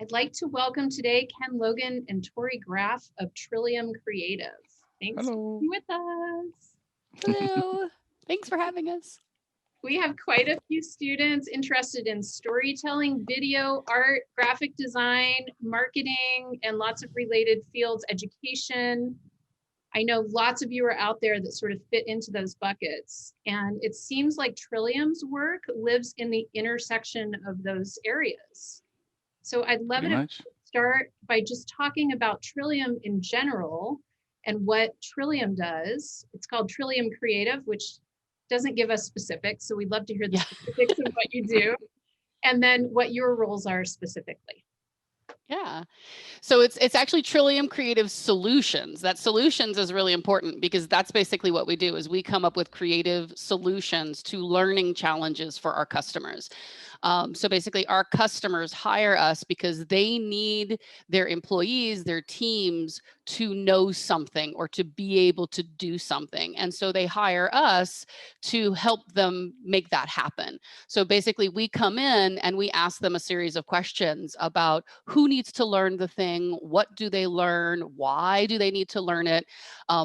I'd like to welcome today Ken Logan and Tory Graf of Trillium Creative. Thanks for Hello. being with us. Hello. Thanks for having us. We have quite a few students interested in storytelling, video, art, graphic design, marketing, and lots of related fields, education. I know lots of you are out there that sort of fit into those buckets. And it seems like Trillium's work lives in the intersection of those areas. So I'd love Pretty it if much. we start by just talking about Trillium in general and what Trillium does. It's called Trillium Creative, which doesn't give us specifics. So we'd love to hear the Yeah. specifics of what you do and then what your roles are specifically. Yeah. So it's actually Trillium Creative Solutions. That solutions is really important because that's basically what we do is we come up with creative solutions to learning challenges for our customers. So basically our customers hire us because they need their employees, their teams to know something or to be able to do something. And so they hire us to help them make that happen. So basically we come in and we ask them a series of questions about who needs to learn the thing, what do they learn, why do they need to learn it,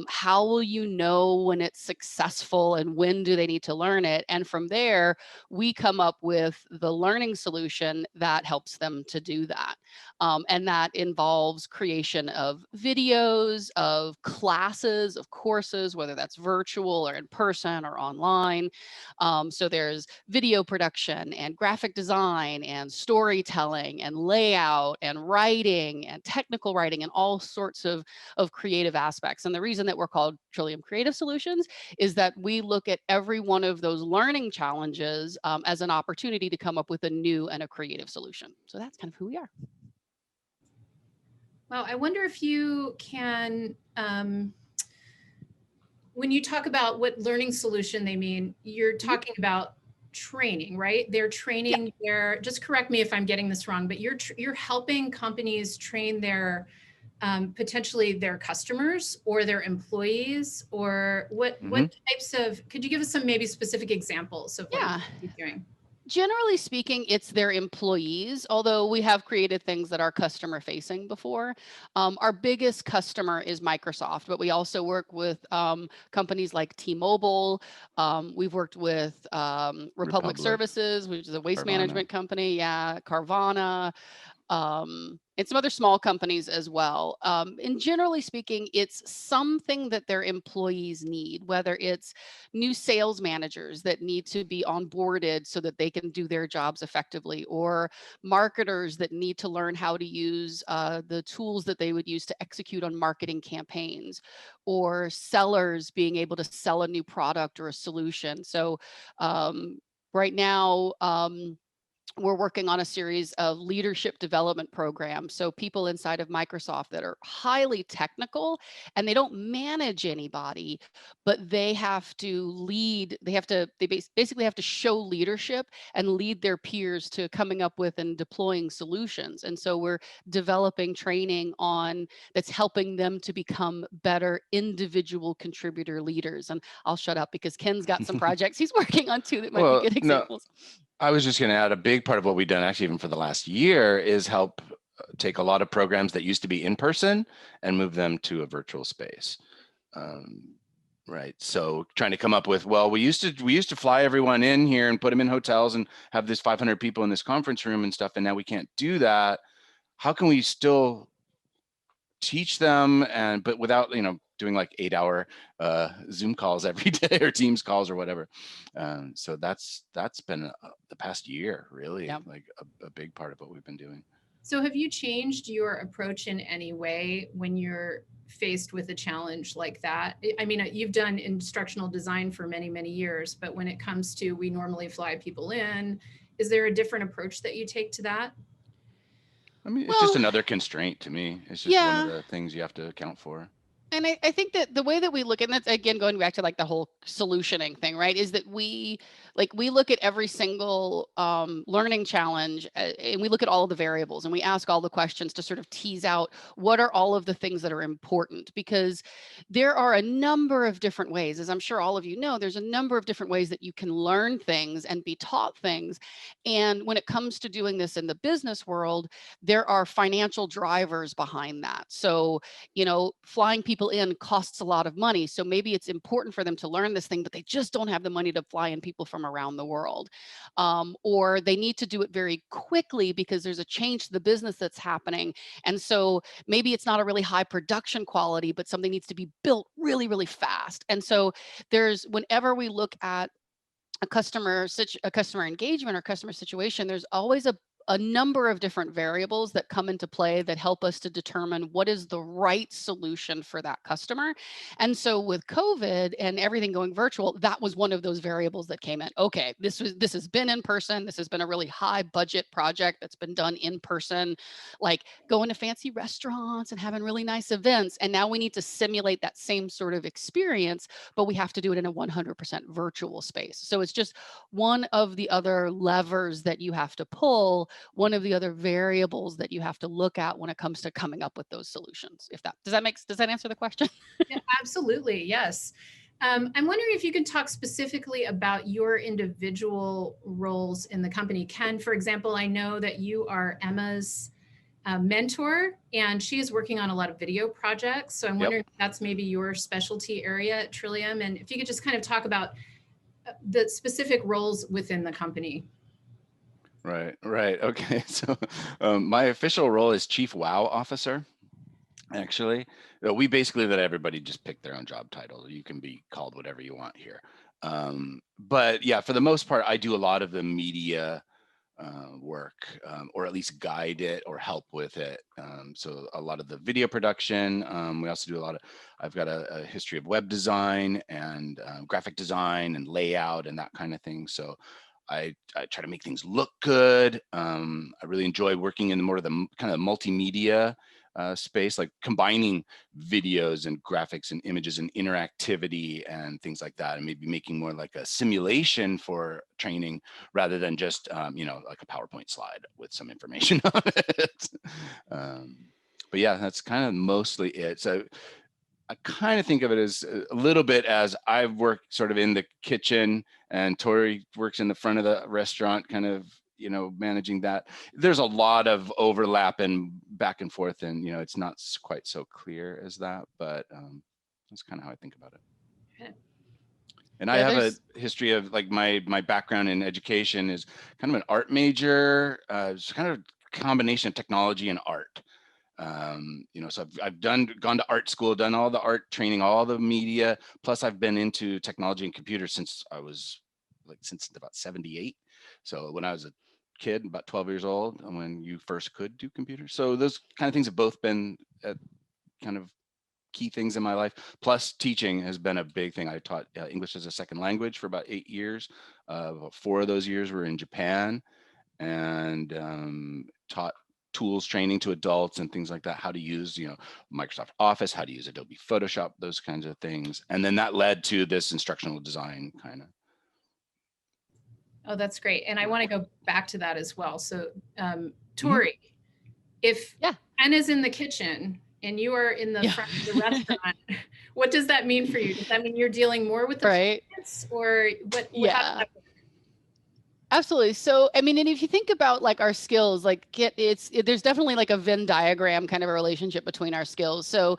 how will you know when it's successful and when do they need to learn it? And from there, we come up with the learning solution that helps them to do that. And that involves creation of videos, of classes, of courses, whether that's virtual or in person or online. So there's video production and graphic design and storytelling and layout and writing and technical writing and all sorts of creative aspects. And the reason that we're called Trillium Creative Solutions is that we look at every one of those learning challenges as an opportunity to come up with a new and a creative solution. So that's kind of who we are. Well, I wonder if you can, when you talk about what learning solution they mean, you're talking about training, right? They're training their, just correct me if I'm getting this wrong, but you're helping companies train their potentially their customers or their employees, or what types of, could you give us some maybe specific examples of what you're doing? Generally speaking, it's their employees, although we have created things that are customer facing before. Our biggest customer is Microsoft, but we also work with companies like T-Mobile. We've worked with Republic Services, which is a waste management company. Yeah, Carvana. And some other small companies as well. And generally speaking, it's something that their employees need, whether it's new sales managers that need to be onboarded so that they can do their jobs effectively, or marketers that need to learn how to use the tools that they would use to execute on marketing campaigns, or sellers being able to sell a new product or a solution. So right now, we're working on a series of leadership development programs. So people inside of Microsoft that are highly technical and they don't manage anybody, but they have to lead, they basically have to show leadership and lead their peers to coming up with and deploying solutions. And so we're developing training on that's helping them to become better individual contributor leaders. And I'll shut up because Ken's got some projects he's working on too that might be good examples. I was just going to add a big part of what we've done actually even for the last year is help take a lot of programs that used to be in person and move them to a virtual space. Right. So trying to come up with, well, we used to fly everyone in here and put them in hotels and have this 500 people in this conference room and stuff. And now we can't do that. How can we still teach them but without, doing like 8-hour Zoom calls every day or Teams calls or whatever. So that's been the past year, really, like a big part of what we've been doing. So have you changed your approach in any way when you're faced with a challenge like that? I mean, you've done instructional design for many, many years, but when it comes to, we normally fly people in, is there a different approach that you take to that? I mean, it's just another constraint to me. It's just one of the things you have to account for. And I think that the way that we look at it, again, going back to like the whole solutioning thing, right, is that we Like we look at every single learning challenge and we look at all of the variables and we ask all the questions to sort of tease out what are all of the things that are important, because there are a number of different ways, as I'm sure all of you know, there's a number of different ways that you can learn things and be taught things. And when it comes to doing this in the business world, there are financial drivers behind that. So, you know, flying people in costs a lot of money. So maybe it's important for them to learn this thing, but they just don't have the money to fly in people from around the world. Or they need to do it very quickly because there's a change to the business that's happening. And so maybe it's not a really high production quality, but something needs to be built really, really fast. And so whenever we look at a customer engagement or customer situation, there's always a number of different variables that come into play that help us to determine what is the right solution for that customer. And so with COVID and everything going virtual, that was one of those variables that came in. Okay, this has been in person. This has been a really high budget project that's been done in person, like going to fancy restaurants and having really nice events. And now we need to simulate that same sort of experience, but we have to do it in a 100% virtual space. So it's just one of the other levers that you have to pull, one of the other variables that you have to look at when it comes to coming up with those solutions. Does that answer the question? Yeah, absolutely. Yes. I'm wondering if you could talk specifically about your individual roles in the company. Ken, for example, I know that you are Emma's mentor, and she is working on a lot of video projects. So I'm wondering if that's maybe your specialty area at Trillium, and if you could just kind of talk about the specific roles within the company. Right. Okay. So my official role is Chief WOW Officer. Actually, we basically let everybody just pick their own job title. You can be called whatever you want here. But yeah, for the most part, I do a lot of the media work, or at least guide it or help with it. So a lot of the video production. We also do I've got a history of web design and graphic design and layout and that kind of thing. So I try to make things look good. I really enjoy working in more of the kind of multimedia space, like combining videos and graphics and images and interactivity and things like that, and maybe making more like a simulation for training rather than just like a PowerPoint slide with some information on it. But yeah, that's kind of mostly it. So I kind of think of it as a little bit as I've worked sort of in the kitchen and Tori works in the front of the restaurant, kind of, managing that. There's a lot of overlap and back and forth, and, it's not quite so clear as that, but that's kind of how I think about it. Okay. And I have a history of, like, my background in education is kind of an art major. It's kind of a combination of technology and art. So I've gone to art school, done all the art training, all the media, plus I've been into technology and computers since about 78. So when I was a kid, about 12 years old, when you first could do computers. So those kind of things have both been kind of key things in my life. Plus teaching has been a big thing. I taught English as a second language for about 8 years. About 4 of those years were in Japan, and taught tools training to adults and things like that, how to use, Microsoft Office, how to use Adobe Photoshop, those kinds of things. And then that led to this instructional design kind of. Oh, that's great. And I want to go back to that as well. So, Tori, if Ken is in the kitchen and you are in the front of the restaurant, what does that mean for you? Does that mean you're dealing more with the clients, or what? How does that work? Absolutely. So, I mean, and if you think about like our skills, like there's definitely like a Venn diagram kind of a relationship between our skills. So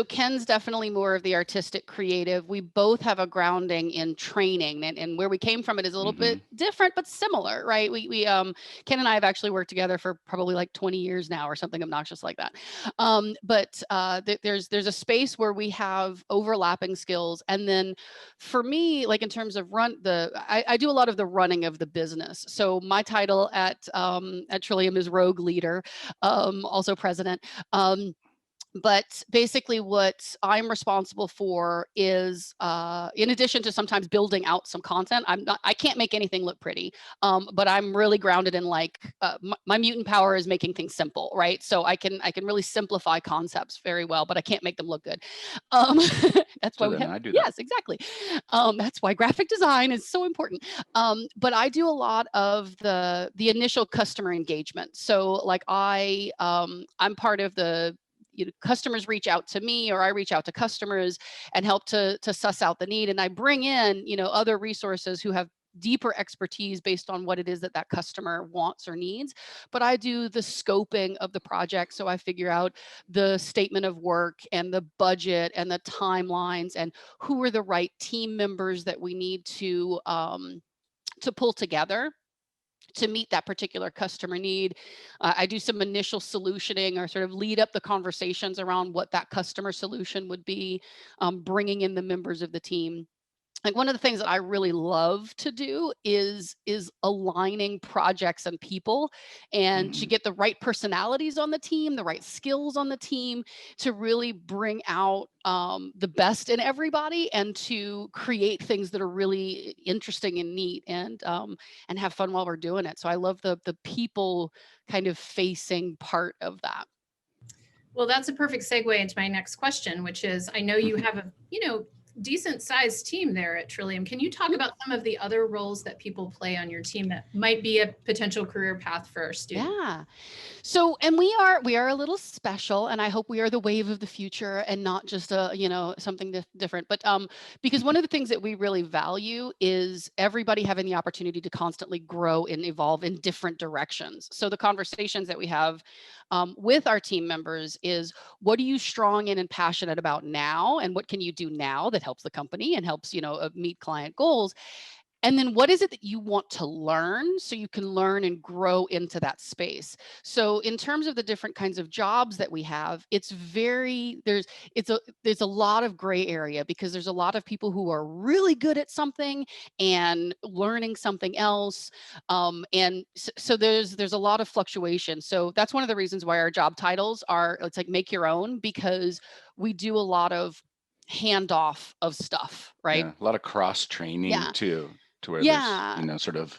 Ken's definitely more of the artistic creative. We both have a grounding in training, and where we came from it is a little bit different, but similar, right? We Ken and I have actually worked together for probably like 20 years now or something obnoxious like that. But there's a space where we have overlapping skills. And then for me, like in terms of I do a lot of the running of the business. So my title at Trillium is Rogue Leader, also president. But basically what I'm responsible for is, in addition to sometimes building out some content, I can't make anything look pretty, but I'm really grounded in like, my mutant power is making things simple, right? So I can really simplify concepts very well, but I can't make them look good. Um, that's why So we then have, I do that. yes, exactly. That's why graphic design is so important. But I do a lot of the initial customer engagement. So like I'm part of the, customers reach out to me or I reach out to customers and help to suss out the need. And I bring in, other resources who have deeper expertise based on what it is that that customer wants or needs. But I do the scoping of the project. So I figure out the statement of work and the budget and the timelines and who are the right team members that we need to pull together to meet that particular customer need. I do some initial solutioning or sort of lead up the conversations around what that customer solution would be, bringing in the members of the team. Like one of the things that I really love to do is aligning projects and people, and to get the right personalities on the team, the right skills on the team, to really bring out the best in everybody and to create things that are really interesting and neat, and have fun while we're doing it. So I love the people kind of facing part of that. Well, that's a perfect segue into my next question, which is, I know you have a, decent sized team there at Trillium. Can you talk about some of the other roles that people play on your team that might be a potential career path for our students? Yeah. So, and we are a little special, and I hope we are the wave of the future and not just a, something different. But because one of the things that we really value is everybody having the opportunity to constantly grow and evolve in different directions. So the conversations that we have with our team members is, what are you strong in and passionate about now, and what can you do now that helps the company and helps meet client goals? And then what is it that you want to learn so you can learn and grow into that space? So in terms of the different kinds of jobs that we have, there's a lot of gray area, because there's a lot of people who are really good at something and learning something else. So there's a lot of fluctuation. So that's one of the reasons why our job titles are, it's like make your own, because we do a lot of handoff of stuff, right? Yeah, a lot of cross training Yeah. too, to where Yeah. there's sort of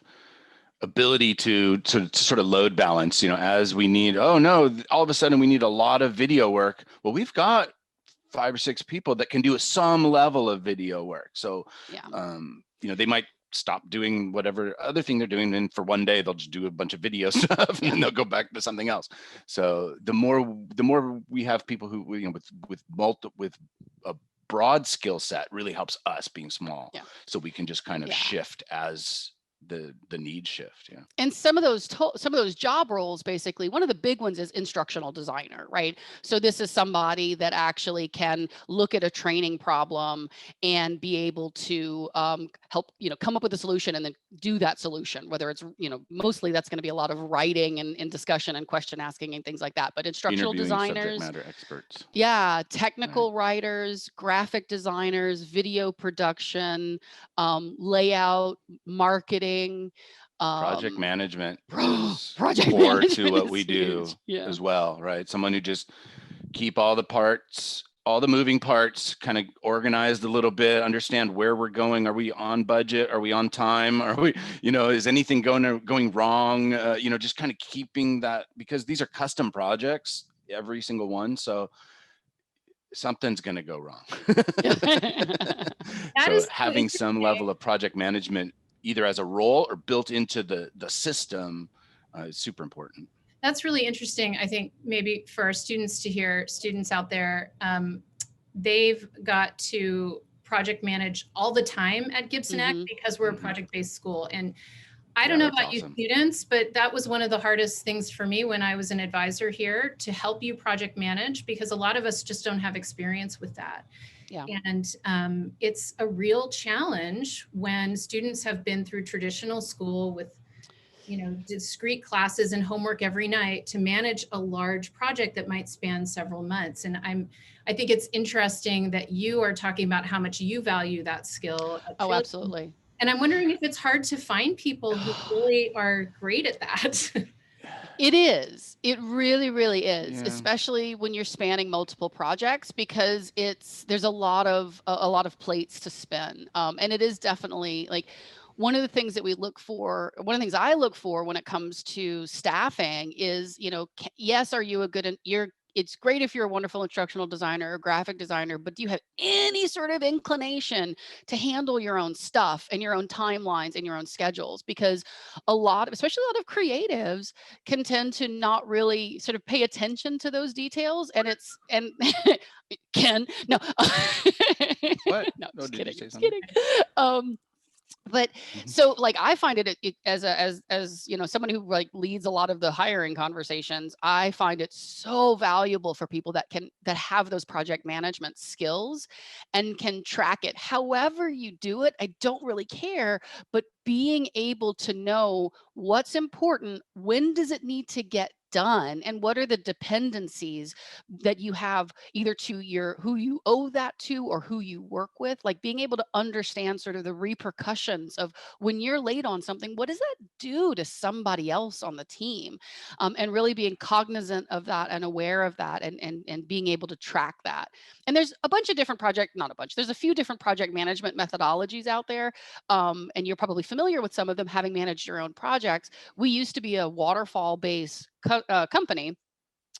ability to sort of load balance, as we need. Oh no, all of a sudden we need a lot of video work. Well, we've got 5 or 6 people that can do some level of video work. So Yeah. they might stop doing whatever other thing they're doing, and for one day they'll just do a bunch of video stuff, and then they'll go back to something else. So the more we have people who, with a broad skill set, really helps us being small. Yeah. So we can just kind of shift as the need shift. Yeah. And some of those job roles, basically, one of the big ones is instructional designer, right? So this is somebody that actually can look at a training problem and be able to help, come up with a solution and then do that solution, whether it's, mostly that's going to be a lot of writing and discussion and question asking and things like that. But instructional Interviewing designers, subject matter experts. yeah, technical writers, graphic designers, video production, layout, marketing, Project management is project core management to what is we do huge. Yeah. as well, right? Someone who just keep all the parts, all the moving parts, kind of organized a little bit, understand where we're going. Are we on budget? Are we on time? Are we, is anything going wrong? Just kind of keeping that, because these are custom projects, every single one. So something's going to go wrong. So having some level of project management, either as a role or built into the system, is super important. That's really interesting. I think maybe for our students to hear, students out there, they've got to project manage all the time at Gibson X, because we're a project-based school. And I don't know about you students, but that was one of the hardest things for me when I was an advisor here, to help you project manage, because a lot of us just don't have experience with that. Yeah. And it's a real challenge when students have been through traditional school with, discrete classes and homework every night, to manage a large project that might span several months. And I think it's interesting that you are talking about how much you value that skill. Oh, absolutely. And I'm wondering if it's hard to find people who really are great at that. It is. It really, really is, Yeah. especially when you're spanning multiple projects, because there's a lot of plates to spin. And it is definitely like one of the things that we look for, one of the things I look for when it comes to staffing is, yes, are you a good, it's great if you're a wonderful instructional designer or graphic designer, but do you have any sort of inclination to handle your own stuff and your own timelines and your own schedules? Because especially a lot of creatives can tend to not really sort of pay attention to those details. And Ken, no, What? no, Oh, just did you kidding, say just something? kidding. But Mhm. so like I find it as someone who like leads a lot of the hiring conversations, I find it so valuable for people that have those project management skills and can track it. However you do it, I don't really care, but being able to know what's important, when does it need to get done, and what are the dependencies that you have either to who you owe that to or who you work with, like being able to understand sort of the repercussions of when you're late on something, what does that do to somebody else on the team? And really being cognizant of that and aware of that, and being able to track that. And there's a bunch of different not a bunch, there's a few different project management methodologies out there. And you're probably familiar with some of them, having managed your own projects. We used to be a waterfall based company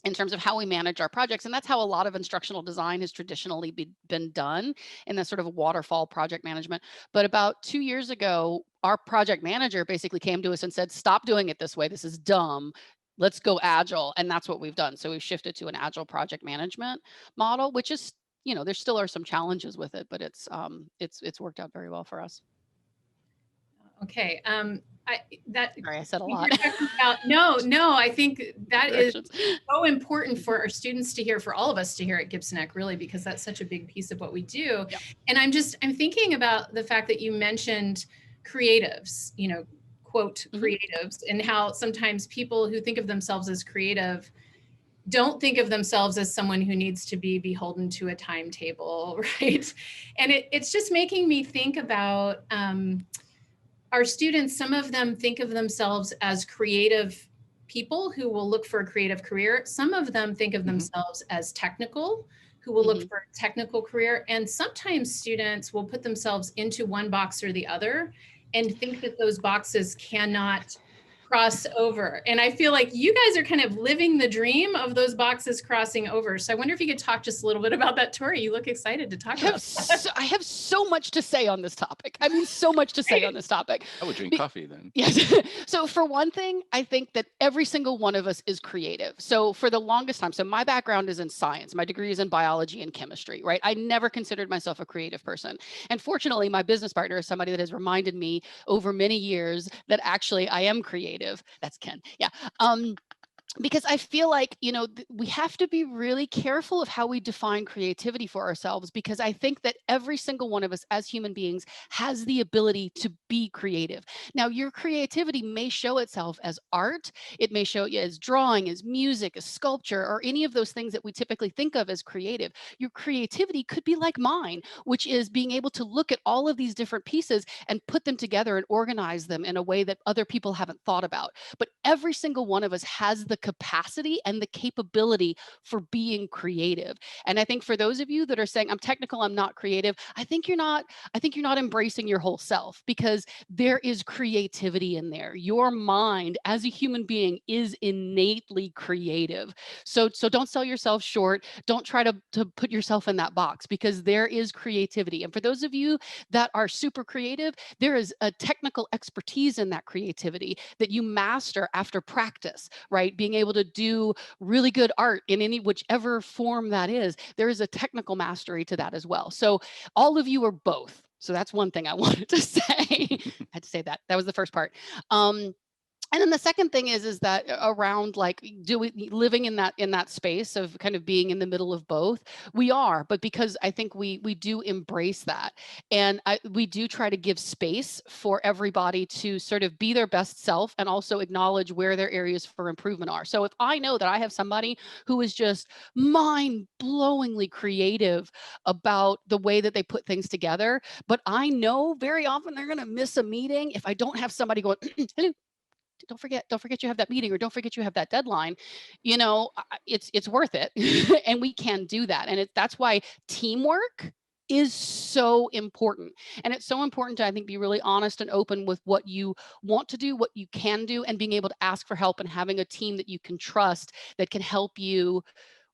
in terms of how we manage our projects. And that's how a lot of instructional design has traditionally been done, in that sort of waterfall project management. But about 2 years ago, our project manager basically came to us and said, stop doing it this way. This is dumb. Let's go agile. And that's what we've done. So we've shifted to an agile project management model, which is, there still are some challenges with it, but it's worked out very well for us. Okay. I that Sorry, I said a you're lot. talking about, no, I think that is Directions. so important for our students to hear, for all of us to hear at Gibson Eck, really, because that's such a big piece of what we do. Yep. And I'm thinking about the fact that you mentioned creatives, quote Mhm. creatives, and how sometimes people who think of themselves as creative don't think of themselves as someone who needs to be beholden to a timetable, right? And it's just making me think about our students. Some of them think of themselves as creative people who will look for a creative career. Some of them think of Mhm. themselves as technical, who will look Mhm. for a technical career. And sometimes students will put themselves into one box or the other and think that those boxes cannot cross over. And I feel like you guys are kind of living the dream of those boxes crossing over. So I wonder if you could talk just a little bit about that, Tori. You look excited to talk about that. I have so much to say on this topic. I mean, so much to say on this topic. I would drink coffee then. Yes. So for one thing, I think that every single one of us is creative. So for the longest time, so my background is in science. My degree is in biology and chemistry, right? I never considered myself a creative person. And fortunately, my business partner is somebody that has reminded me over many years that actually I am creative. That's Ken. Yeah. Because I feel like, we have to be really careful of how we define creativity for ourselves, because I think that every single one of us as human beings has the ability to be creative. Now, your creativity may show itself as art. It may show you as drawing, as music, as sculpture, or any of those things that we typically think of as creative. Your creativity could be like mine, which is being able to look at all of these different pieces and put them together and organize them in a way that other people haven't thought about. But every single one of us has the capacity and the capability for being creative. And I think for those of you that are saying, I'm technical, I'm not creative, I think you're not embracing your whole self, because there is creativity in there. Your mind as a human being is innately creative. So don't sell yourself short. Don't try to put yourself in that box, because there is creativity. And for those of you that are super creative, there is a technical expertise in that creativity that you master after practice, right? Being able to do really good art in whichever form that is, there is a technical mastery to that as well. So all of you are both. So that's one thing I wanted to say. I had to say that. That was the first part. And then the second thing is that around like living in that space of kind of being in the middle of both, we are, but because I think we do embrace that, and we do try to give space for everybody to sort of be their best self and also acknowledge where their areas for improvement are. So if I know that I have somebody who is just mind-blowingly creative about the way that they put things together, but I know very often they're going to miss a meeting if I don't have somebody going, hello, don't forget you have that meeting, or don't forget you have that deadline. It's worth it. And we can do that. And that's why teamwork is so important. And it's so important to, I think, be really honest and open with what you want to do, what you can do, and being able to ask for help, and having a team that you can trust that can help you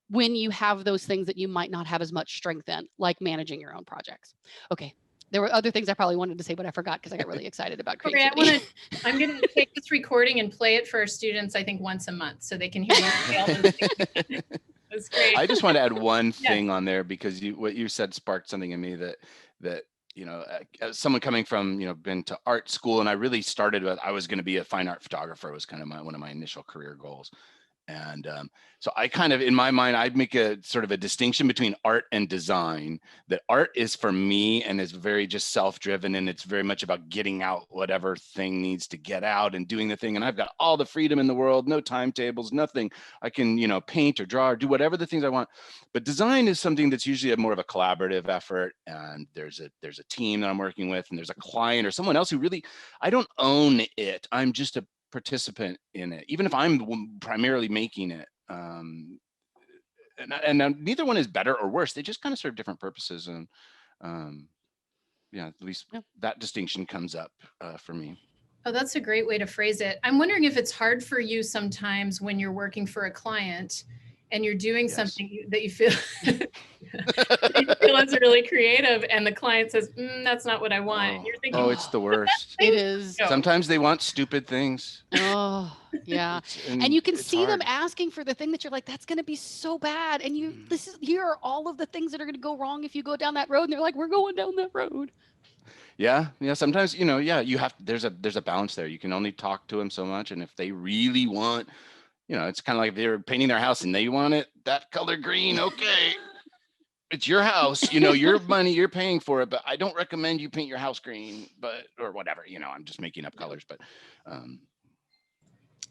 when you have those things that you might not have as much strength in, like managing your own projects. Okay. There were other things I probably wanted to say, but I forgot because I got really excited about creativity. I'm going to take this recording and play it for our students, I think once a month, so they can hear me. That's great. I just want to add one thing on there, because what you said sparked something in me that as someone coming from, been to art school, and I really started with, I was going to be a fine art photographer. It was kind of one of my initial career goals. And so I kind of, in my mind, I'd make a sort of a distinction between art and design. That art is for me and is very just self-driven, and it's very much about getting out whatever thing needs to get out and doing the thing. And I've got all the freedom in the world, no timetables, nothing. I can, paint or draw or do whatever the things I want. But design is something that's usually more of a collaborative effort. And there's a team that I'm working with, and there's a client or someone else who really, I don't own it. I'm just a participant in it, even if I'm primarily making it. And neither one is better or worse. They just kind of serve different purposes. And at least that distinction comes up for me. Oh, that's a great way to phrase it. I'm wondering if it's hard for you sometimes when you're working for a client and you're doing something that you feel is really creative, and the client says, that's not what I want. And you're thinking, it's the worst. It is. Sometimes they want stupid things. Oh, yeah. And you can see them asking for the thing that you're like, that's going to be so bad. And here are all of the things that are going to go wrong if you go down that road. And they're like, we're going down that road. Yeah. Sometimes, you have, there's a balance there. You can only talk to them so much. And if they really want, it's kind of like if they're painting their house and they want it that color green. Okay. It's your house, your money, you're paying for it, but I don't recommend you paint your house green, or whatever, I'm just making up colors, but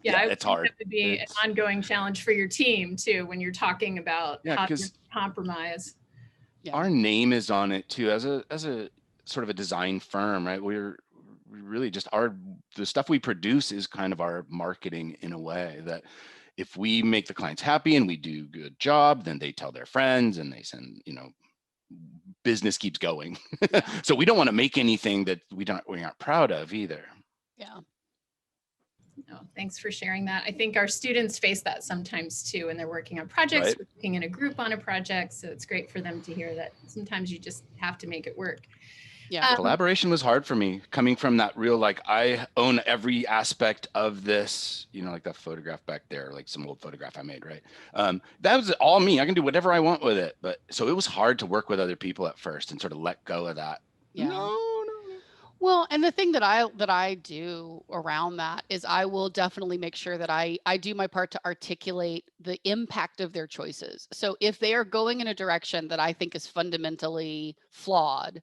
it's hard. That would be an ongoing challenge for your team too, when you're talking about how to compromise. Yeah. Our name is on it too, as a sort of a design firm, right? We're really just the stuff we produce is kind of our marketing in a way, that if we make the clients happy and we do a good job, then they tell their friends and they send, business keeps going. So we don't want to make anything that we aren't proud of either. Yeah. No, thanks for sharing that. I think our students face that sometimes too, when they're working on projects, working in a group on a project. So it's great for them to hear that sometimes you just have to make it work. Yeah. Collaboration was hard for me, coming from that real, like, I own every aspect of this, like that photograph back there, like some old photograph I made, right? That was all me. I can do whatever I want with it. But so it was hard to work with other people at first and sort of let go of that. Yeah. No. Well, and the thing that I do around that is I will definitely make sure that I do my part to articulate the impact of their choices. So if they are going in a direction that I think is fundamentally flawed,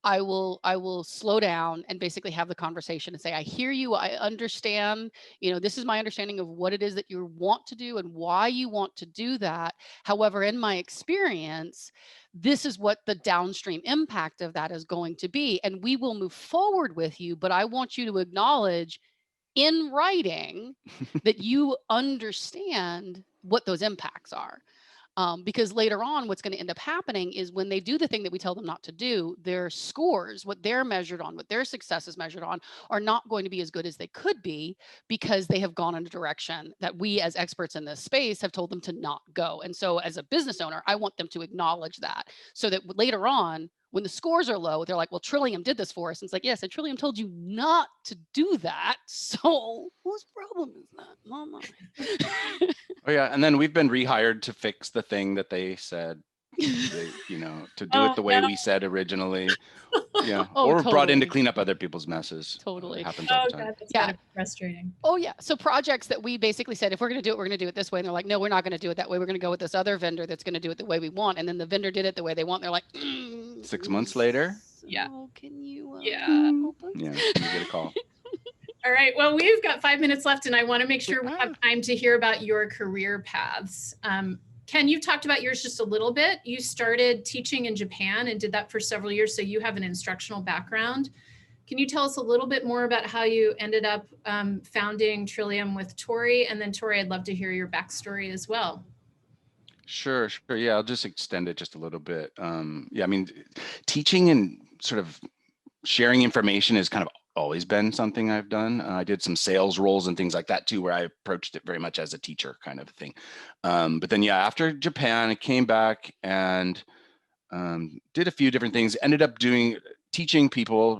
I will slow down and basically have the conversation and say, I hear you. I understand, this is my understanding of what it is that you want to do and why you want to do that. However, in my experience, this is what the downstream impact of that is going to be. And we will move forward with you, but I want you to acknowledge in writing that you understand what those impacts are. Because later on, what's going to end up happening is when they do the thing that we tell them not to do, their scores, what they're measured on, what their success is measured on, are not going to be as good as they could be, because they have gone in a direction that we as experts in this space have told them to not go. And so as a business owner, I want them to acknowledge that, so that later on, when the scores are low, they're like, well, Trillium did this for us. And it's like, yes, and Trillium told you not to do that. So whose problem is that? Not mine. Oh yeah, and then we've been rehired to fix the thing that they said, to do it the way we said originally. Yeah, or totally. Brought in to clean up other people's messes. Totally. It happens all the time. God, that's gotta be frustrating. Oh yeah. So projects that we basically said, if we're going to do it, we're going to do it this way. And they're like, no, we're not going to do it that way. We're going to go with this other vendor that's going to do it the way we want. And then the vendor did it the way they want. And they're like, 6 months later. Yeah. Can you help us? Yeah, you get a call. All right. Well, we've got 5 minutes left, and I want to make sure we have time to hear about your career paths. Ken, you've talked about yours just a little bit. You started teaching in Japan and did that for several years, so you have an instructional background. Can you tell us a little bit more about how you ended up founding Trillium with Tori? And then Tori, I'd love to hear your backstory as well. Sure. Yeah, I'll just extend it just a little bit. Yeah, I mean, teaching and sort of sharing information has kind of always been something I've done. I did some sales roles and things like that too, where I approached it very much as a teacher kind of thing. But then, yeah, after Japan, I came back and did a few different things. Ended up teaching people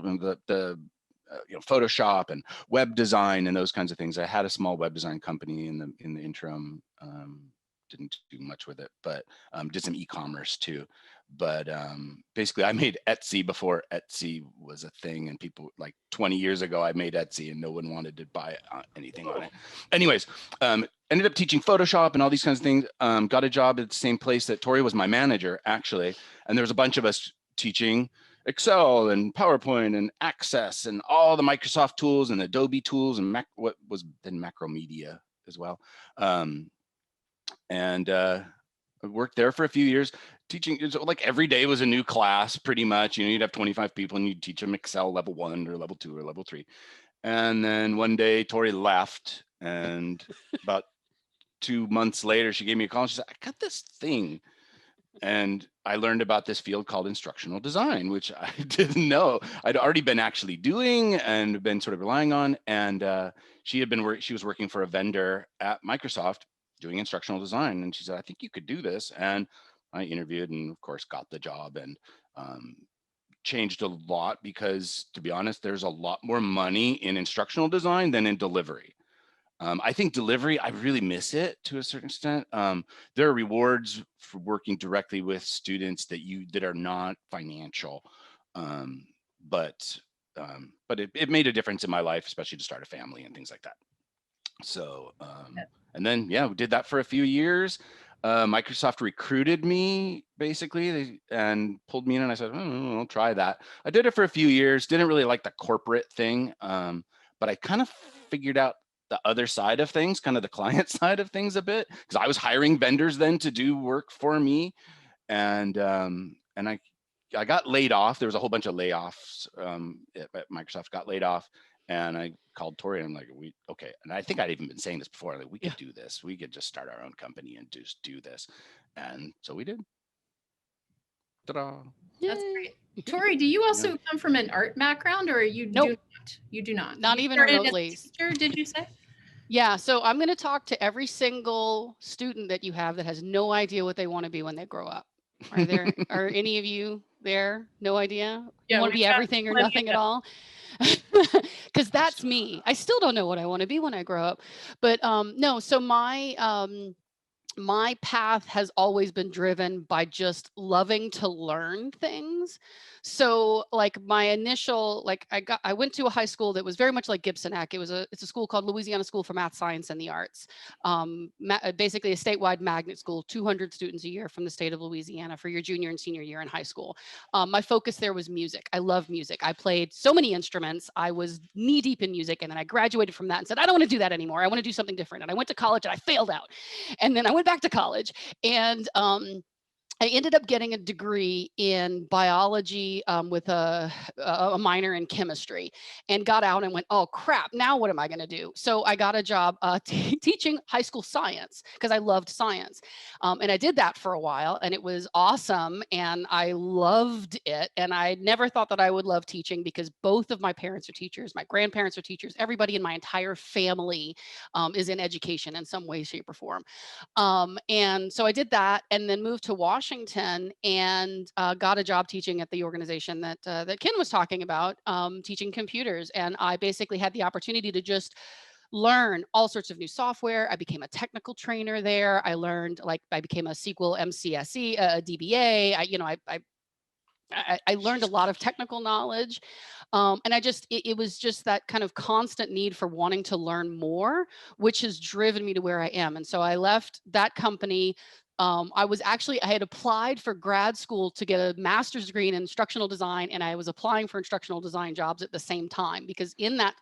the Photoshop and web design and those kinds of things. I had a small web design company in the interim. Didn't do much with it, but did some e-commerce too. But basically I made Etsy before Etsy was a thing, and people, like 20 years ago, I made Etsy and no one wanted to buy anything on it. Anyways, ended up teaching Photoshop and all these kinds of things. Got a job at the same place that Tori was my manager, actually. And there was a bunch of us teaching Excel and PowerPoint and Access and all the Microsoft tools and Adobe tools and what was then Macromedia as well. I worked there for a few years teaching. Like every day was a new class pretty much. You'd have 25 people and you'd teach them Excel level 1 or level 2 or level 3. And then one day Tori left, and about 2 months later, she gave me a call and she said, I got this thing. And I learned about this field called instructional design, which I didn't know. I'd already been actually doing and been sort of relying on. And she was working for a vendor at Microsoft doing instructional design. And she said, I think you could do this. And I interviewed and of course got the job, and changed a lot because, to be honest, there's a lot more money in instructional design than in delivery. I think delivery, I really miss it to a certain extent. There are rewards for working directly with students that are not financial, but it made a difference in my life, especially to start a family and things like that. So, and then, yeah, we did that for a few years. Microsoft recruited me basically and pulled me in, and I said, I'll try that. I did it for a few years, didn't really like the corporate thing, but I kind of figured out the other side of things, kind of the client side of things a bit, because I was hiring vendors then to do work for me. And I got laid off. There was a whole bunch of layoffs at Microsoft, got laid off. And I called Tori and I'm like, okay. And I think I'd even been saying this before, like, we could do this. We could just start our own company and just do this. And so we did. Ta-da. That's great. Tori, do you also come from an art background, or you Nope. do not? You do not. Not you even started remotely. As a teacher, did you say? Yeah, so I'm going to talk to every single student that you have that has no idea what they want to be when they grow up. Are any of you there? No idea? Yeah, You want to be everything or nothing at all? Because that's me. I still don't know what I want to be when I grow up. But no, so my path has always been driven by just loving to learn things. So like my initial, like I went to a high school that was very much like Gibson Eck. It's a school called Louisiana School for Math, Science, and the Arts. Basically a statewide magnet school, 200 students a year from the state of Louisiana for your junior and senior year in high school. My focus there was music. I love music. I played so many instruments. I was knee deep in music, and then I graduated from that and said, I don't want to do that anymore. I want to do something different. And I went to college and I failed out. And then I went back to college, and I ended up getting a degree in biology with a minor in chemistry, and got out and went, oh crap, now what am I going to do? So I got a job teaching high school science because I loved science. And I did that for a while, and it was awesome, and I loved it. And I never thought that I would love teaching because both of my parents are teachers, my grandparents are teachers, everybody in my entire family is in education in some way, shape, or form. And so I did that, and then moved to Washington and got a job teaching at the organization that Ken was talking about, teaching computers. And I basically had the opportunity to just learn all sorts of new software. I became a technical trainer there. I learned, like, I became a SQL MCSE, a DBA. I learned a lot of technical knowledge. And it was just that kind of constant need for wanting to learn more, which has driven me to where I am. And so I left that company. I had applied for grad school to get a master's degree in instructional design, and I was applying for instructional design jobs at the same time, because in that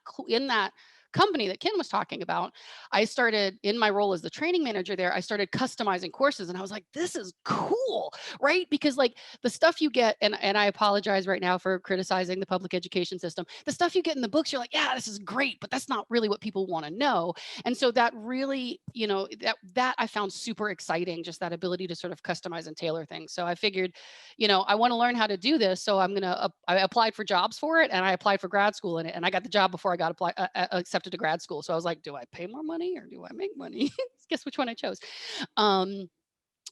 company that Ken was talking about, I started, in my role as the training manager there, I started customizing courses, and I was like, this is cool, right? Because like the stuff you get, and I apologize right now for criticizing the public education system, the stuff you get in the books, you're like, yeah, this is great, but that's not really what people want to know. And so that really, you know, that I found super exciting, just that ability to sort of customize and tailor things. So I figured, you know, I want to learn how to do this. So I applied for jobs for it, and I applied for grad school in it, and I got the job before I got accepted to grad school. So I was like, do I pay more money or do I make money? Guess which one I chose.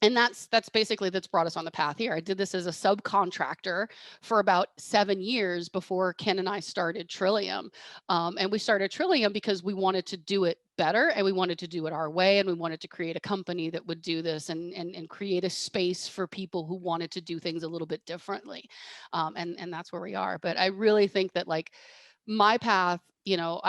And that's basically, that's brought us on the path here. I did this as a subcontractor for about 7 years before Ken and I started Trillium. And we started Trillium because we wanted to do it better, and we wanted to do it our way, and we wanted to create a company that would do this and create a space for people who wanted to do things a little bit differently. And that's where we are. But I really think that like my path, you know,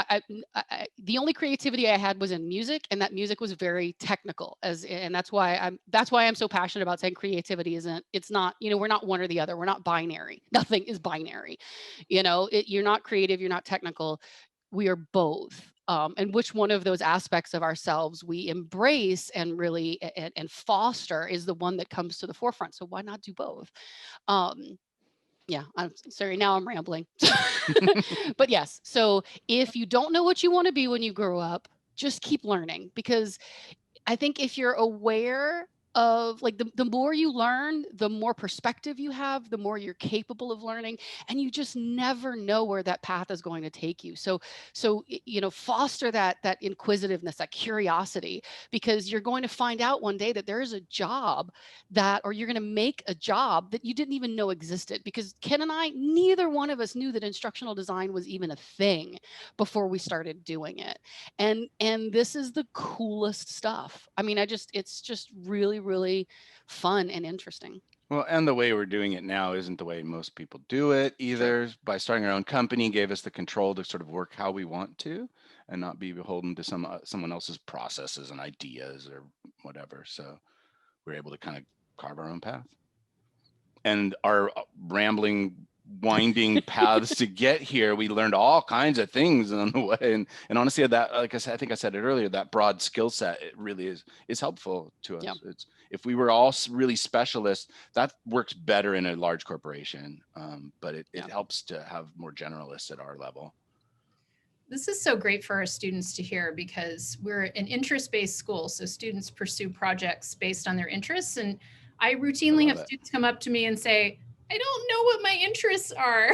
the only creativity I had was in music, and that music was very technical, and that's why I'm so passionate about saying creativity it's not, you know, we're not one or the other. We're not binary. Nothing is binary. You know, you're not creative, you're not technical. We are both. And which one of those aspects of ourselves we embrace and really and foster is the one that comes to the forefront. So why not do both? Yeah, I'm sorry, now I'm rambling. But yes, so if you don't know what you want to be when you grow up, just keep learning, because I think if you're aware of like the more you learn, the more perspective you have, the more you're capable of learning, and you just never know where that path is going to take you. So you know, foster that inquisitiveness, that curiosity, because you're going to find out one day that there is a job that, or you're going to make a job that you didn't even know existed, because Ken and I, neither one of us knew that instructional design was even a thing before we started doing it. And this is the coolest stuff. I mean, it's just really fun and interesting. Well, and the way we're doing it now isn't the way most people do it either. Sure. By starting our own company gave us the control to sort of work how we want to and not be beholden to someone else's processes and ideas or whatever. So we're able to kind of carve our own path. And our rambling, winding paths to get here, we learned all kinds of things on the way. And honestly, that, like I said, I think I said it earlier, that broad skill set, it really is helpful to us. Yeah. It's, if we were all really specialists, that works better in a large corporation, but it helps to have more generalists at our level. This is so great for our students to hear, because we're an interest-based school. So students pursue projects based on their interests. And I routinely have students come up to me and say, I don't know what my interests are,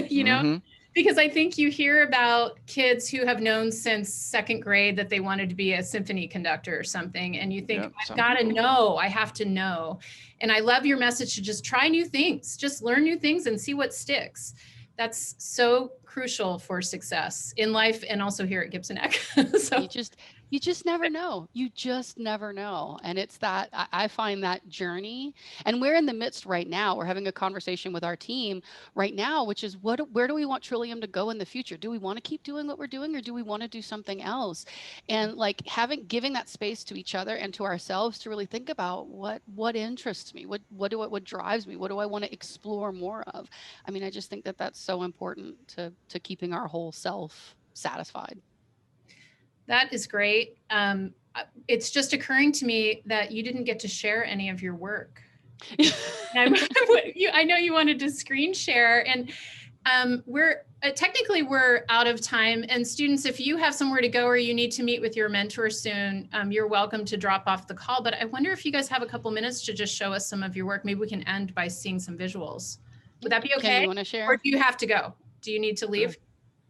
you know, because I think you hear about kids who have known since second grade that they wanted to be a symphony conductor or something. And you think, I've got to know, I have to know. And I love your message to just try new things, just learn new things and see what sticks. That's so crucial for success in life and also here at Gibson Eck. So you just never know. You just never know. And it's that, I find that journey, and we're in the midst right now. We're having a conversation with our team right now, which is where do we want Trillium to go in the future? Do we want to keep doing what we're doing, or do we want to do something else? And like giving that space to each other and to ourselves to really think about what interests me, what drives me, what do I want to explore more of? I mean, I just think that that's so important to keeping our whole self satisfied. That is great. It's just occurring to me that you didn't get to share any of your work. I know you wanted to screen share, and we're technically we're out of time. And students, if you have somewhere to go or you need to meet with your mentor soon, you're welcome to drop off the call. But I wonder if you guys have a couple minutes to just show us some of your work. Maybe we can end by seeing some visuals. Would that be okay? Ken, you want to share? Or do you have to go? Do you need to leave?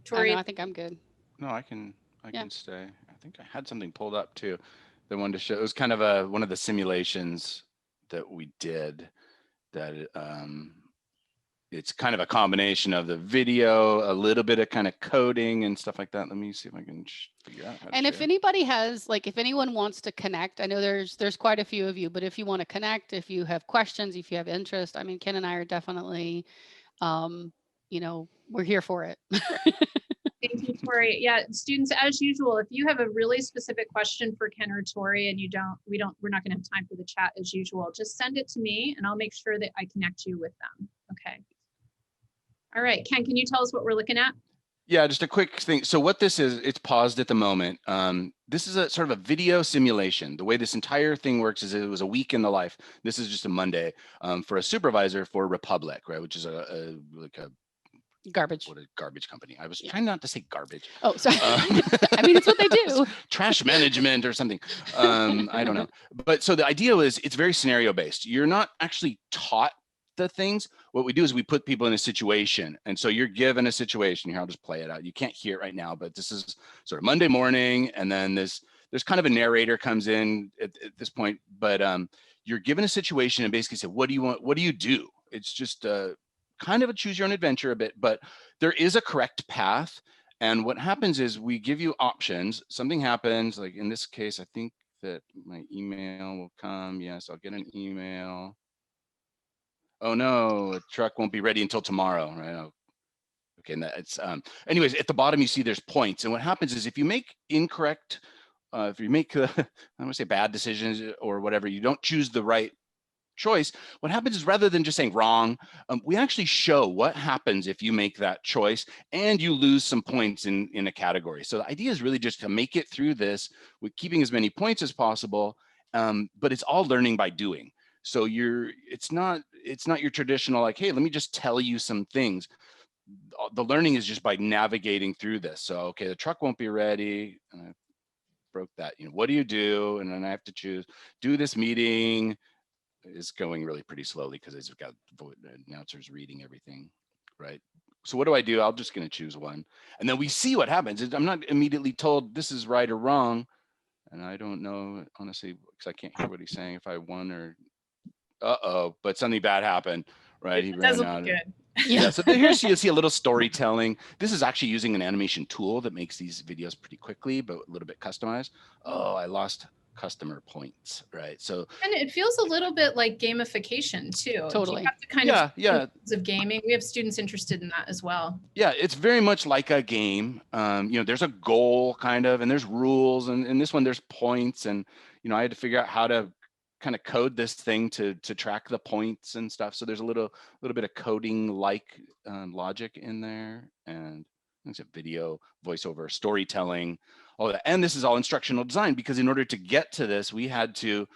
Tori? No, I think I'm good. No, I can stay. I think I had something pulled up too. That wanted to show. It was kind of one of the simulations that we did. That it's kind of a combination of the video, a little bit of kind of coding and stuff like that. Let me see if I can figure out how to And if anybody has, like, if anyone wants to connect, I know there's quite a few of you, but if you want to connect, if you have questions, if you have interest, I mean, Ken and I are definitely, you know, we're here for it. Thank you, Tori. Yeah, students, as usual, if you have a really specific question for Ken or Tori and we're not going to have time for the chat as usual, just send it to me and I'll make sure that I connect you with them. Okay. All right, Ken, can you tell us what we're looking at? Yeah, just a quick thing. So what this is, it's paused at the moment. This is a sort of a video simulation. The way this entire thing works is it was a week in the life. This is just a Monday for a supervisor for Republic, right? Which is like a Garbage. what a garbage company. I was trying not to say garbage. Oh, sorry. I mean, it's what they do. Trash management or something. I don't know. But so the idea was it's very scenario based. You're not actually taught the things. What we do is we put people in a situation. And so you're given a situation here. I'll just play it out. You can't hear it right now, but this is sort of Monday morning. And then there's kind of a narrator comes in at this point, but you're given a situation and basically say, what do you want? What do you do? It's just kind of a choose your own adventure a bit, but there is a correct path. And what happens is we give you options. Something happens, like in this case, I think that my email will come. Yes, I'll get an email. Oh no, a truck won't be ready until tomorrow, right? Oh, okay, and that's anyways, at the bottom you see there's points. And what happens is if you make incorrect, if you make I don't want to say bad decisions or whatever, you don't choose the right choice, what happens is rather than just saying wrong, we actually show what happens if you make that choice and you lose some points in a category. So the idea is really just to make it through this with keeping as many points as possible, but it's all learning by doing. So it's not your traditional like, hey, let me just tell you some things. The learning is just by navigating through this. So okay, the truck won't be ready. And I broke that. What do you do? And then I have to choose. Do this meeting is going really pretty slowly because it's got announcers reading everything, right? So what do I do? I'm just going to choose one, and then we see what happens. I'm not immediately told this is right or wrong, and I don't know honestly because I can't hear what he's saying if I won or but something bad happened, right? He ran out. Good. Yeah. So here you see a little storytelling. This is actually using an animation tool that makes these videos pretty quickly, but a little bit customized. Oh, I lost customer points, right? So and it feels a little bit like gamification too. Totally. You have to kind of gaming. We have students interested in that as well. Yeah, it's very much like a game. There's a goal kind of, and there's rules, and in this one there's points, and I had to figure out how to kind of code this thing to track the points and stuff. So there's a little bit of coding like logic in there, and it's a video, voiceover, storytelling, all that. And this is all instructional design because in order to get to this, we had to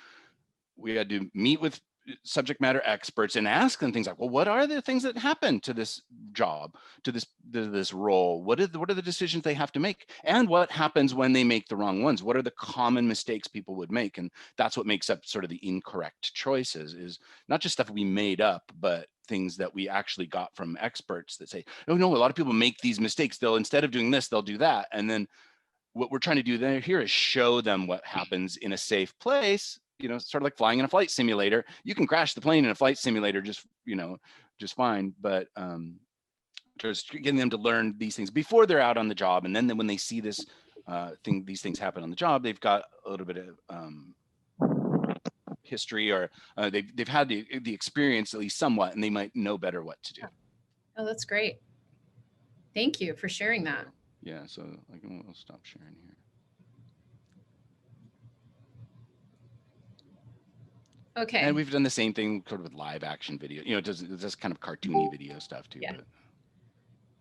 meet with subject matter experts and ask them things like, well, what are the things that happen to this job, to this role? What are the decisions they have to make? And what happens when they make the wrong ones? What are the common mistakes people would make? And that's what makes up sort of the incorrect choices, is not just stuff we made up, but things that we actually got from experts that say, oh no, a lot of people make these mistakes. They'll, instead of doing this, they'll do that. And then what we're trying to do here is show them what happens in a safe place. Sort of like flying in a flight simulator. You can crash the plane in a flight simulator just fine. But just getting them to learn these things before they're out on the job. And then when they see this these things happen on the job, they've got a little bit of history, or they've had the experience at least somewhat, and they might know better what to do. Oh, that's great. Thank you for sharing that. Yeah, so I'll stop sharing here. Okay. And we've done the same thing sort of with live action video. It does kind of cartoony video stuff too. Yeah. But.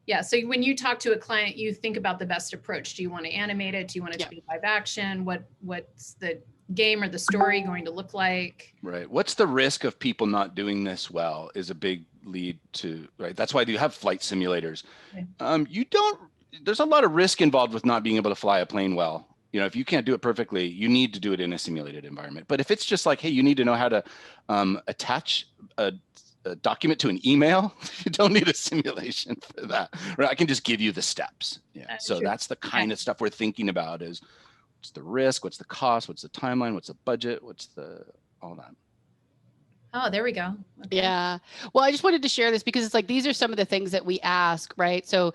Yeah. So when you talk to a client, you think about the best approach. Do you want to animate it? Do you want it to be live action? What's the game or the story going to look like? Right. What's the risk of people not doing this well is a big lead to, right? That's why you have flight simulators. Okay. There's a lot of risk involved with not being able to fly a plane well. If you can't do it perfectly, you need to do it in a simulated environment. But if it's just like, hey, you need to know how to attach a document to an email, you don't need a simulation for that. Right? I can just give you the steps. Yeah. So that's the kind of stuff we're thinking about is what's the risk, what's the cost, what's the timeline, what's the budget, what's all that. Oh, there we go. Okay. Yeah. Well, I just wanted to share this because it's like, these are some of the things that we ask, right? So,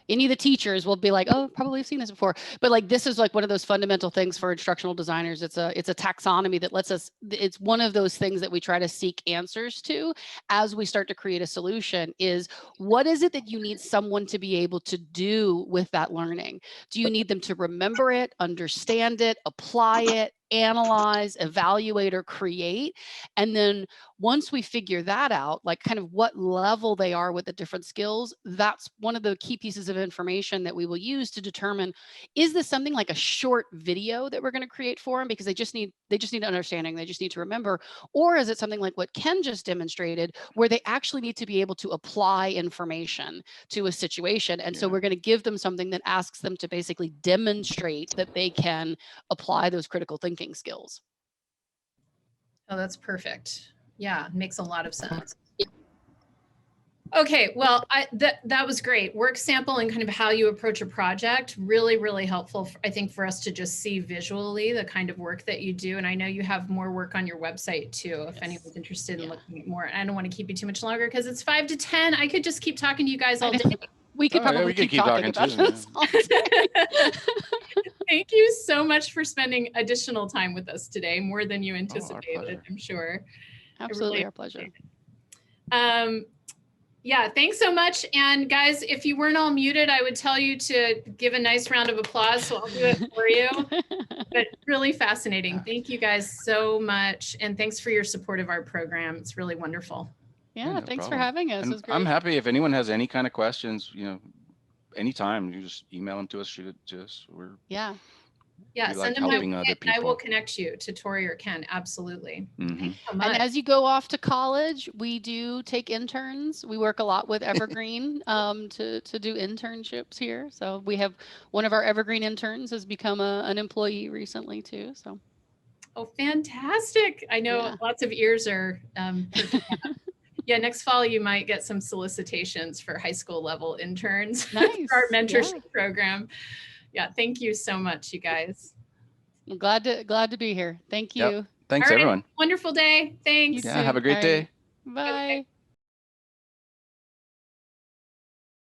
any of the teachers will be like, oh, probably I've seen this before, but like, this is like one of those fundamental things for instructional designers. It's a taxonomy that lets us, it's one of those things that we try to seek answers to as we start to create a solution is, what is it that you need someone to be able to do with that learning? Do you need them to remember it, understand it, apply it, analyze, evaluate, or create? And then Once we figure that out, like kind of what level they are with the different skills, that's one of the key pieces of information that we will use to determine, is this something like a short video that we're going to create for them because they just need understanding, they just need to remember, or is it something like what Ken just demonstrated where they actually need to be able to apply information to a situation? And so we're going to give them something that asks them to basically demonstrate that they can apply those critical thinking skills. Oh, that's perfect. Yeah, makes a lot of sense. Okay, well, that was great. Work sample and kind of how you approach a project, really, really helpful, I think, for us to just see visually the kind of work that you do. And I know you have more work on your website too, if anyone's interested in looking at more. I don't want to keep you too much longer because it's 5 to 10. I could just keep talking to you guys all day. We could probably keep talking about this all day. Thank you so much for spending additional time with us today, more than you anticipated, I'm sure. Absolutely, really our pleasure. Yeah, thanks so much. And guys, if you weren't all muted, I would tell you to give a nice round of applause, so I'll do it for you. But really fascinating. Thank you guys so much. And thanks for your support of our program. It's really wonderful. Yeah, no thanks for having us. It was great. I'm happy if anyone has any kind of questions, anytime, you just email them to us, shoot it to us. Send them my way and I will connect you to Tori or Ken. Absolutely. Thanks so much. And as you go off to college, we do take interns. We work a lot with Evergreen to do internships here. So we have one of our Evergreen interns has become an employee recently too. So. Oh, fantastic. I know lots of ears are yeah, next fall you might get some solicitations for high school level interns for our mentorship program. Yeah, thank you so much, you guys. I'm glad to be here. Thank you. Yep. Thanks, everyone. Wonderful day. Thanks. Yeah, have a great day. Bye.